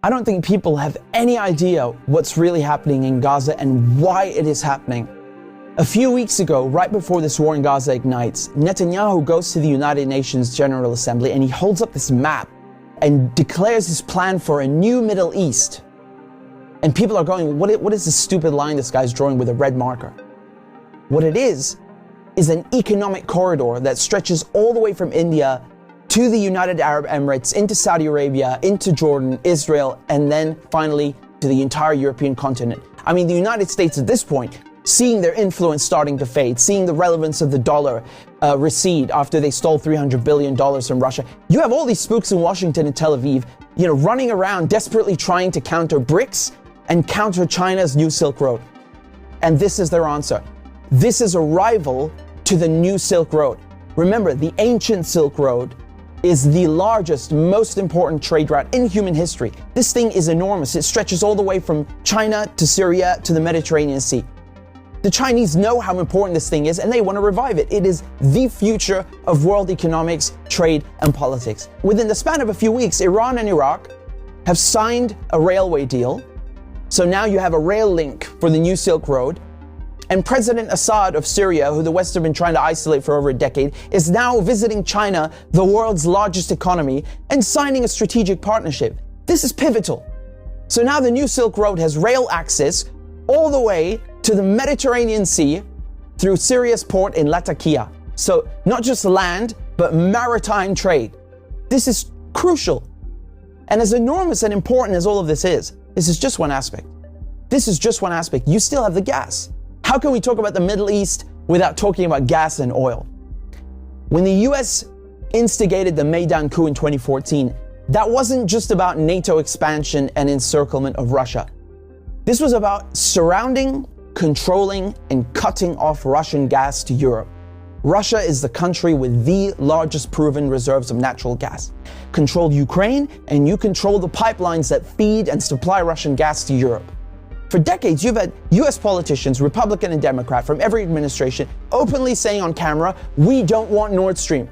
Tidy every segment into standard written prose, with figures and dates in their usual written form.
I don't think people have any idea what's really happening in Gaza and why it is happening. A few weeks ago, right before this war in Gaza ignites, Netanyahu goes to the United Nations General Assembly and he holds up this map and declares his plan for a new Middle East. And people are going, what is this stupid line this guy's drawing with a red marker? What it is an economic corridor that stretches all the way from India to the United Arab Emirates, into Saudi Arabia, into Jordan, Israel, and then finally to the entire European continent. I mean, the United States at this point, seeing their influence starting to fade, seeing the relevance of the dollar recede after they stole $300 billion from Russia. You have all these spooks in Washington and Tel Aviv, running around desperately trying to counter BRICS and counter China's new Silk Road. And this is their answer. This is a rival to the new Silk Road. Remember, the ancient Silk Road is the largest, most important trade route in human history. This thing is enormous. It stretches all the way from China to Syria to the Mediterranean Sea. The Chinese know how important this thing is and they want to revive it. It is the future of world economics, trade, and politics. Within the span of a few weeks, Iran and Iraq have signed a railway deal. So now you have a rail link for the new Silk Road. And President Assad of Syria, who the West have been trying to isolate for over a decade, is now visiting China, the world's largest economy, and signing a strategic partnership. This is pivotal. So now the new Silk Road has rail access all the way to the Mediterranean Sea through Syria's port in Latakia. So not just land, but maritime trade. This is crucial. And as enormous and important as all of this is just one aspect. This is just one aspect. You still have the gas. How can we talk about the Middle East without talking about gas and oil? When the US instigated the Maidan coup in 2014, that wasn't just about NATO expansion and encirclement of Russia. This was about surrounding, controlling, and cutting off Russian gas to Europe. Russia is the country with the largest proven reserves of natural gas. Control Ukraine, and you control the pipelines that feed and supply Russian gas to Europe. For decades, you've had US politicians, Republican and Democrat, from every administration, openly saying on camera, we don't want Nord Stream.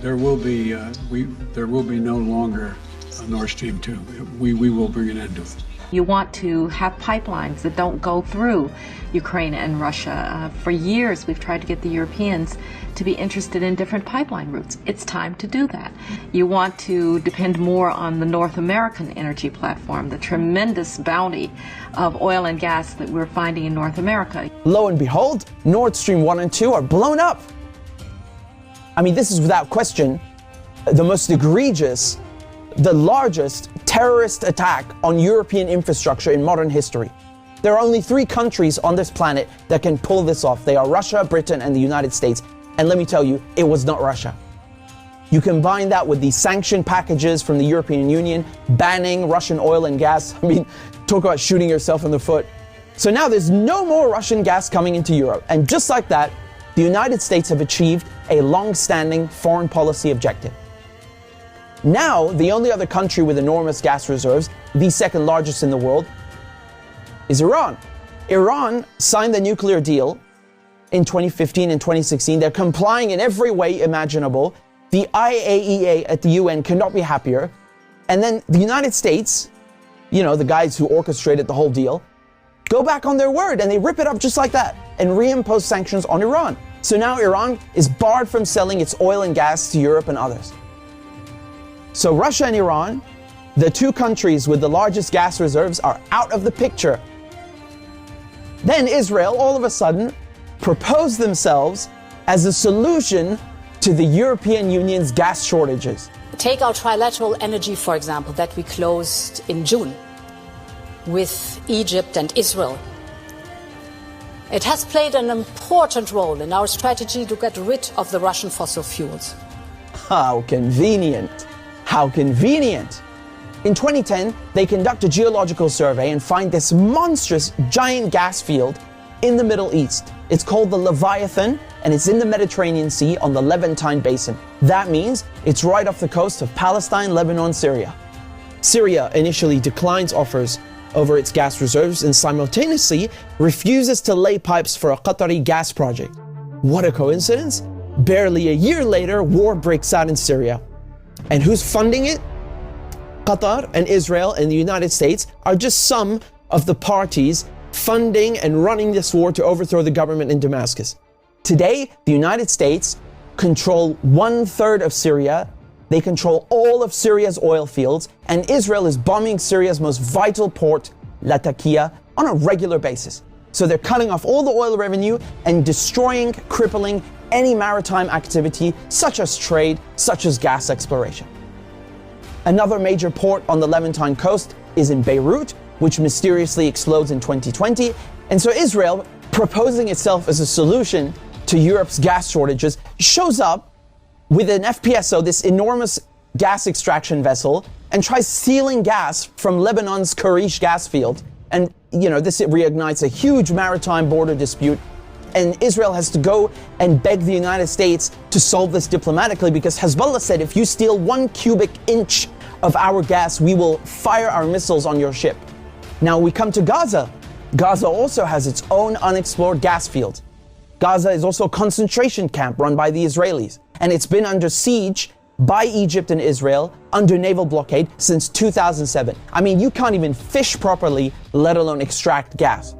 There will be no longer a Nord Stream 2. We will bring an end to it. You want to have pipelines that don't go through Ukraine and Russia. For years, we've tried to get the Europeans to be interested in different pipeline routes. It's time to do that. You want to depend more on the North American energy platform, the tremendous bounty of oil and gas that we're finding in North America. Lo and behold, Nord Stream 1 and 2 are blown up. I mean, this is without question the most egregious, the largest terrorist attack on European infrastructure in modern history. There are only 3 countries on this planet that can pull this off. They are Russia, Britain, and the United States. And let me tell you, it was not Russia. You combine that with the sanction packages from the European Union, banning Russian oil and gas. I mean, talk about shooting yourself in the foot. So now there's no more Russian gas coming into Europe. And just like that, the United States have achieved a long-standing foreign policy objective. Now, the only other country with enormous gas reserves, the second largest in the world, is Iran. Iran signed the nuclear deal in 2015 and 2016. They're complying in every way imaginable. The IAEA at the UN cannot be happier. And then the United States, the guys who orchestrated the whole deal, go back on their word and they rip it up just like that and reimpose sanctions on Iran. So now Iran is barred from selling its oil and gas to Europe and others. So Russia and Iran, the 2 countries with the largest gas reserves, are out of the picture. Then Israel, all of a sudden, proposed themselves as a solution to the European Union's gas shortages. Take our trilateral energy, for example, that we closed in June with Egypt and Israel. It has played an important role in our strategy to get rid of the Russian fossil fuels. How convenient. How convenient. In 2010, they conduct a geological survey and find this monstrous giant gas field in the Middle East. It's called the Leviathan, and it's in the Mediterranean Sea on the Levantine Basin. That means it's right off the coast of Palestine, Lebanon, Syria. Syria initially declines offers over its gas reserves and simultaneously refuses to lay pipes for a Qatari gas project. What a coincidence! Barely a year later, war breaks out in Syria. And who's funding it? Qatar and Israel and the United States are just some of the parties funding and running this war to overthrow the government in Damascus. Today, the United States control 1/3 of Syria. They control all of Syria's oil fields, and Israel is bombing Syria's most vital port, Latakia, on a regular basis. So they're cutting off all the oil revenue and destroying, crippling any maritime activity, such as trade, such as gas exploration. Another major port on the Levantine coast is in Beirut, which mysteriously explodes in 2020. And so Israel, proposing itself as a solution to Europe's gas shortages, shows up with an FPSO, this enormous gas extraction vessel, and tries stealing gas from Lebanon's Karish gas field. And, this reignites a huge maritime border dispute. And Israel has to go and beg the United States to solve this diplomatically, because Hezbollah said, if you steal 1 cubic inch of our gas, we will fire our missiles on your ship. Now we come to Gaza. Gaza also has its own unexplored gas field. Gaza is also a concentration camp run by the Israelis, and it's been under siege by Egypt and Israel under naval blockade since 2007. I mean, you can't even fish properly, let alone extract gas.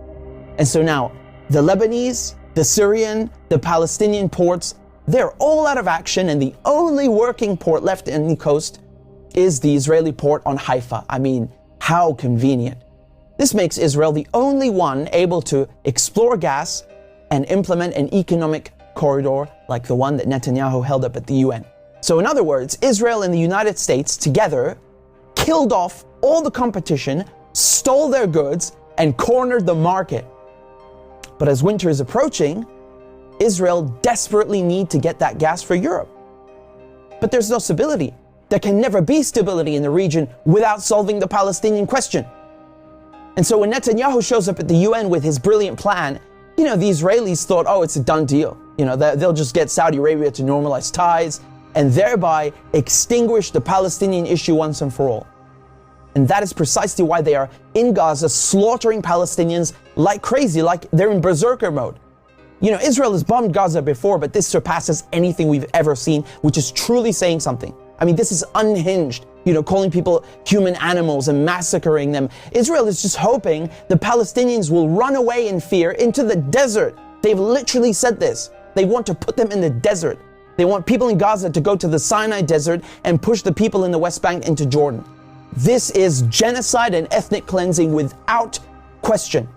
And so now, the Lebanese, the Syrian, the Palestinian ports, they're all out of action, and the only working port left in the coast is the Israeli port on Haifa. I mean, how convenient. This makes Israel the only one able to explore gas and implement an economic corridor like the one that Netanyahu held up at the UN. So in other words, Israel and the United States together killed off all the competition, stole their goods, and cornered the market. But as winter is approaching, Israel desperately needs to get that gas for Europe. But there's no stability. There can never be stability in the region without solving the Palestinian question. And so when Netanyahu shows up at the UN with his brilliant plan, the Israelis thought, oh, it's a done deal. They'll just get Saudi Arabia to normalize ties and thereby extinguish the Palestinian issue once and for all. And that is precisely why they are in Gaza slaughtering Palestinians like crazy, like they're in berserker mode. Israel has bombed Gaza before, but this surpasses anything we've ever seen, which is truly saying something. I mean, this is unhinged, calling people human animals and massacring them. Israel is just hoping the Palestinians will run away in fear into the desert. They've literally said this. They want to put them in the desert. They want people in Gaza to go to the Sinai Desert and push the people in the West Bank into Jordan. This is genocide and ethnic cleansing without question.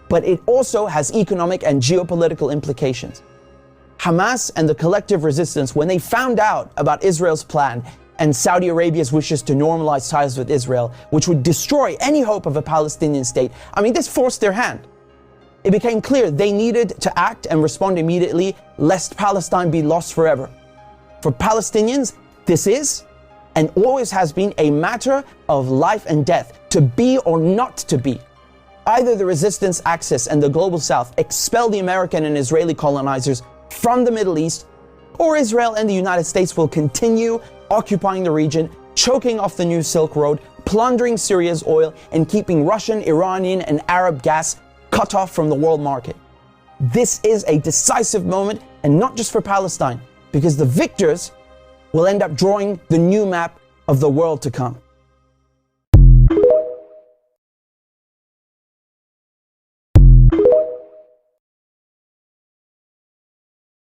But it also has economic and geopolitical implications. Hamas and the collective resistance, when they found out about Israel's plan and Saudi Arabia's wishes to normalize ties with Israel, which would destroy any hope of a Palestinian state, this forced their hand. It became clear they needed to act and respond immediately, lest Palestine be lost forever. For Palestinians, this is and always has been a matter of life and death, to be or not to be. Either the resistance axis and the global south expel the American and Israeli colonizers from the Middle East, or Israel and the United States will continue occupying the region, choking off the new Silk Road, plundering Syria's oil, and keeping Russian, Iranian, and Arab gas cut off from the world market. This is a decisive moment, and not just for Palestine, because the victors will end up drawing the new map of the world to come.